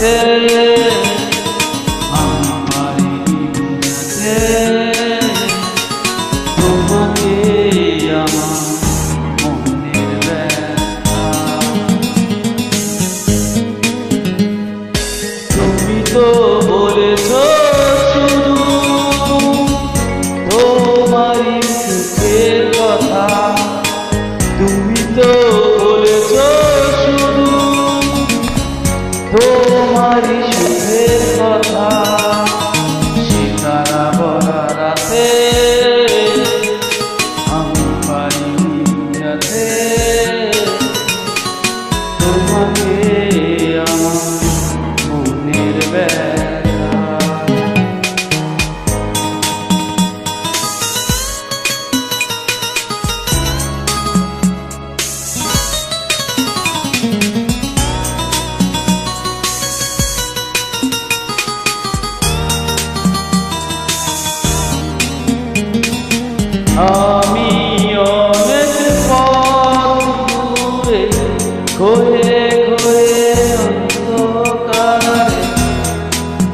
রাতে আমি পারিনি বুঝাতে তোমাকে আমার মনের ব্যথা। তুমি তো বলেছ শুধু তোমারই সুখের কথা, তুমি তো বলেছ শুধু তোমারই সুখের কথা। সিতারা ভরা রাতে আমি পারিনি বুঝাতে তোমাকে আমার মনের ব্যথা। আমি অনেক পথ দূরে ঘুরে ঘুরে অন্ধকারে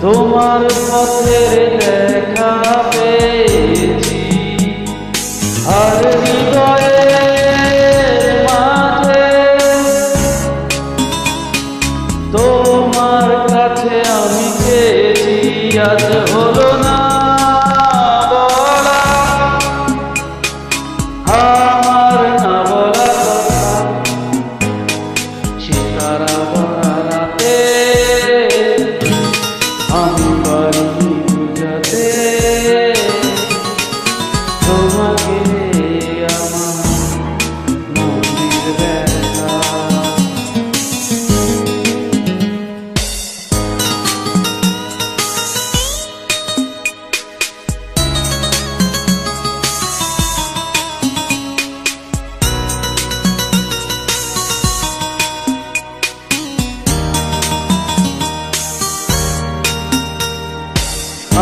তোমার পথের দেখা পেয়েছি, আর হৃদয়ের মাঝে তোমার কাছে আমি চেয়েছি। আজ হলো না বলা আমার না বলা কথা, সিতারা ভরা রাতে আমি পারিনি বুঝাতে তোমাকে আমার মনের ব্যথা।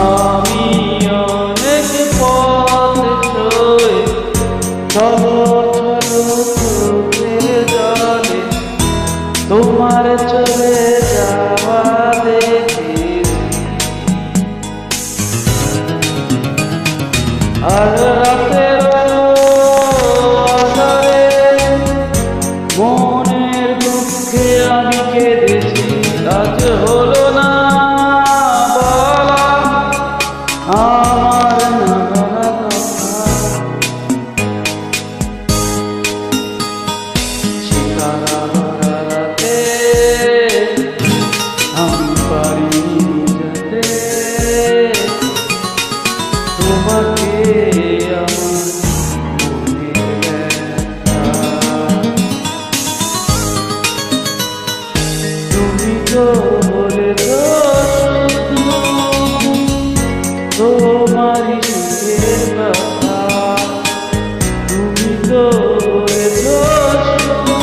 আমি অনেক পথ সয়ে চলো চলো চোখের জলে তোমার চলে যাওয়া দেখেছি, আর রাতের আধারে মনের দুঃখে আমি কেঁদেছি। আজ হলো না আমার না বলা কথা, সিতারা ভরা রাতে আমি পারিনি বুঝাতে তোমাকে আমার মনের ব্যথা। তুমি তো বলেছ শুধু তোমারই সুখের কথা, তুমি তো বলেছ শুধু